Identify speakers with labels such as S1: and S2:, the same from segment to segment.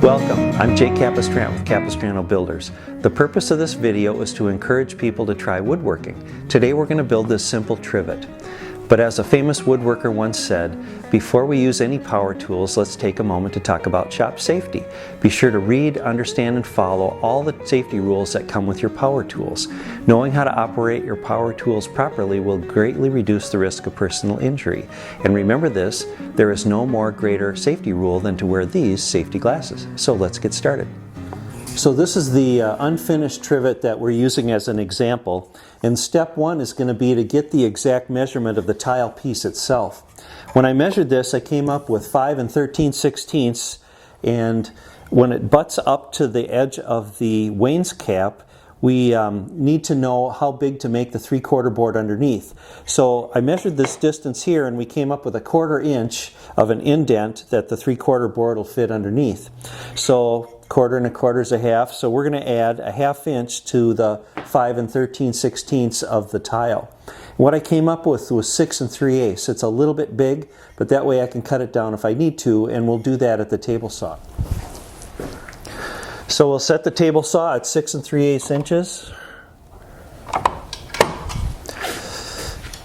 S1: Welcome, I'm Jake Capistrano with Capistrano Builders. The purpose of this video is to encourage people to try woodworking. Today we're going to build this simple trivet. But as a famous woodworker once said, before we use any power tools, let's take a moment to talk about shop safety. Be sure to read, understand, and follow all the safety rules that come with your power tools. Knowing how to operate your power tools properly will greatly reduce the risk of personal injury. And remember this, there is no more greater safety rule than to wear these safety glasses. So let's get started. So this is the unfinished trivet that we're using as an example. And step one is going to be to get the exact measurement of the tile piece itself. When I measured this, I came up with 5 13/16, and when it butts up to the edge of the wainscap, we need to know how big to make the 3/4 board underneath. So I measured this distance here, and we came up with 1/4 inch of an indent that the 3/4 board will fit underneath. So 1/4 and 1/4 is 1/2, so we're going to add 1/2 inch to the 5 13/16 of the tile. What I came up with was 6 3/8. It's a little bit big, but that way I can cut it down if I need to, and we'll do that at the table saw. So we'll set the table saw at 6 3/8 inches.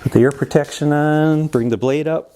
S1: Put the ear protection on, bring the blade up.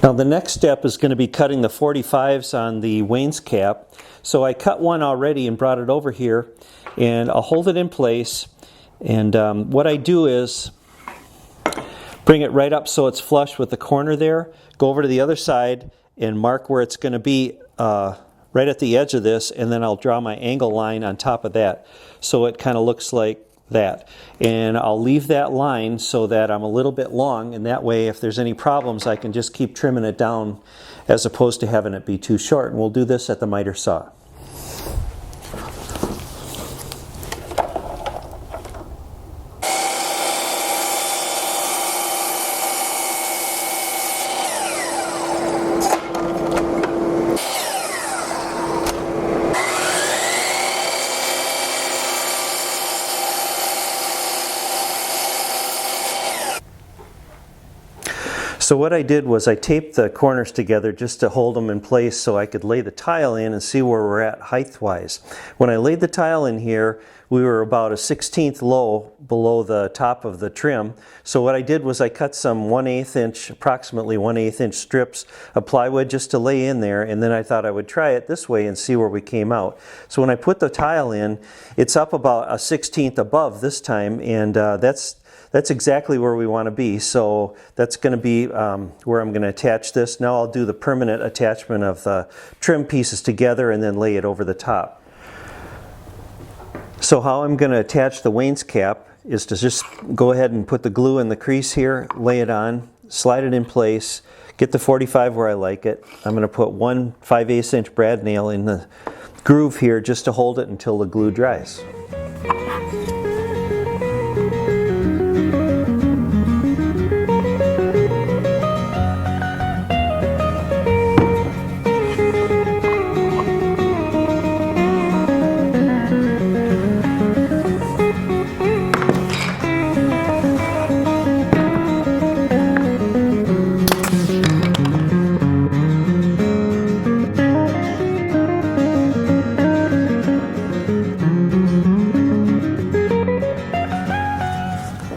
S1: Now the next step is going to be cutting the 45s on the wainscap. So I cut one already and brought it over here, and I'll hold it in place, and what I do is bring it right up so it's flush with the corner there, go over to the other side and mark where it's going to be right at the edge of this, and then I'll draw my angle line on top of that so it kind of looks like that. And I'll leave that line so that I'm a little bit long, and that way if there's any problems I can just keep trimming it down as opposed to having it be too short. And we'll do this at the miter saw. So what I did was I taped the corners together just to hold them in place so I could lay the tile in and see where we're at height-wise. When I laid the tile in here, we were about a 1/16 low below the top of the trim. So what I did was I cut some 1/8 inch, approximately 1/8 inch strips of plywood just to lay in there, and then I thought I would try it this way and see where we came out. So when I put the tile in, it's up about a 1/16 above this time, and that's exactly where we want to be. So that's going to be where I'm going to attach this. Now I'll do the permanent attachment of the trim pieces together and then lay it over the top. So how I'm going to attach the wainscap is to just go ahead and put the glue in the crease here, lay it on, slide it in place, get the 45 where I like it. I'm going to put one 5/8 inch brad nail in the groove here just to hold it until the glue dries.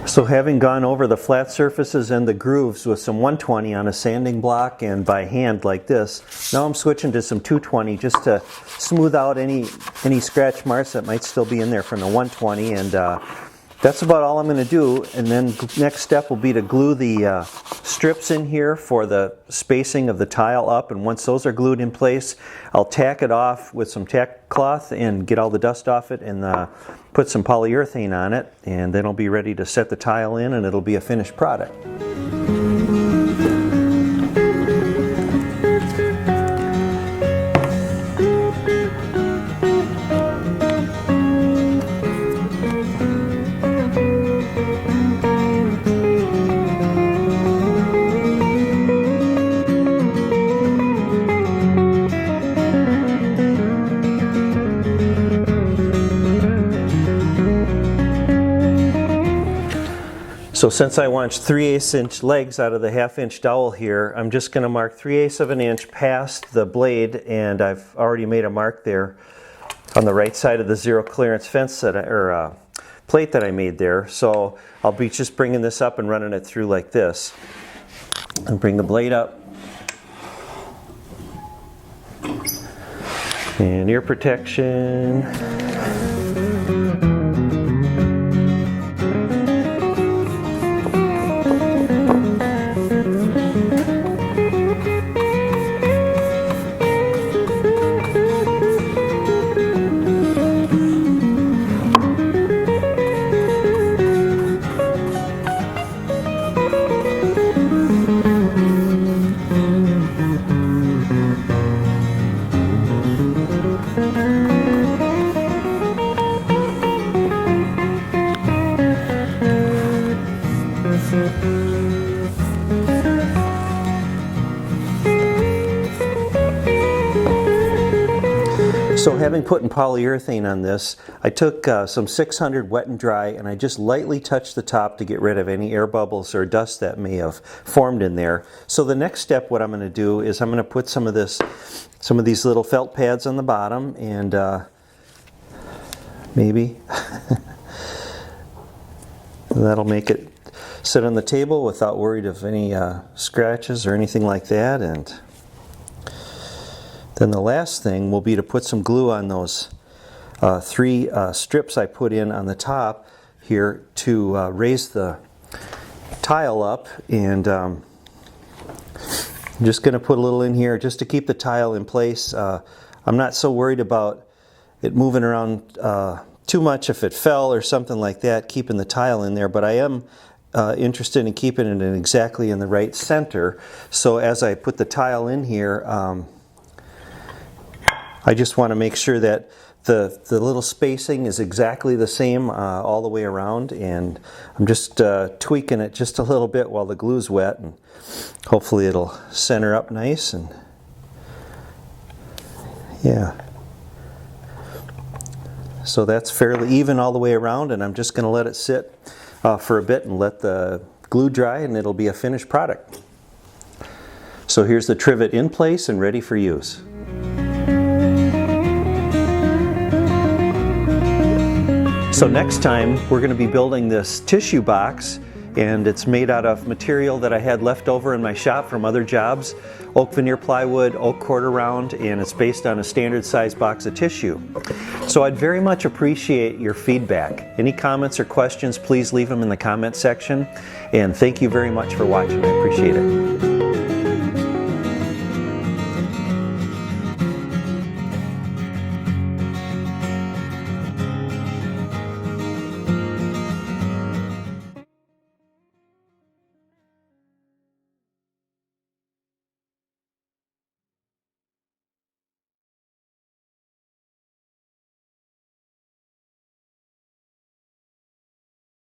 S1: So having gone over the flat surfaces and the grooves with some 120 on a sanding block and by hand like this, now I'm switching to some 220 just to smooth out any scratch marks that might still be in there from the 120, and that's about all I'm going to do, and then next step will be to glue the strips in here for the spacing of the tile up, and once those are glued in place, I'll tack it off with some tack cloth and get all the dust off it, and put some polyurethane on it, and then I'll be ready to set the tile in, and it'll be a finished product. So since I want 3/8 inch legs out of the 1/2 inch dowel here, I'm just going to mark 3/8 of an inch past the blade, and I've already made a mark there on the right side of the zero clearance fence that plate that I made there. So I'll be just bringing this up and running it through like this, and bring the blade up, and ear protection. So having put in polyurethane on this, I took some 600 wet and dry, and I just lightly touched the top to get rid of any air bubbles or dust that may have formed in there. So the next step, what I'm going to do is I'm going to put some of these little felt pads on the bottom, and maybe that'll make it sit on the table without worried of any scratches or anything like that. And then the last thing will be to put some glue on those 3 strips I put in on the top here to raise the tile up, and I'm just going to put a little in here just to keep the tile in place. I'm not so worried about it moving around too much if it fell or something like that, keeping the tile in there, but I am interested in keeping it in exactly in the right center. So as I put the tile in here, I just want to make sure that the little spacing is exactly the same all the way around, and I'm just tweaking it just a little bit while the glue's wet, and hopefully it'll center up nice. And yeah, so that's fairly even all the way around, and I'm just going to let it sit for a bit and let the glue dry, and it'll be a finished product. So here's the trivet in place and ready for use. So next time we're going to be building this tissue box, and it's made out of material that I had left over in my shop from other jobs, oak veneer plywood, oak quarter round, and it's based on a standard size box of tissue. So I'd very much appreciate your feedback. Any comments or questions, please leave them in the comment section, and thank you very much for watching. I appreciate it.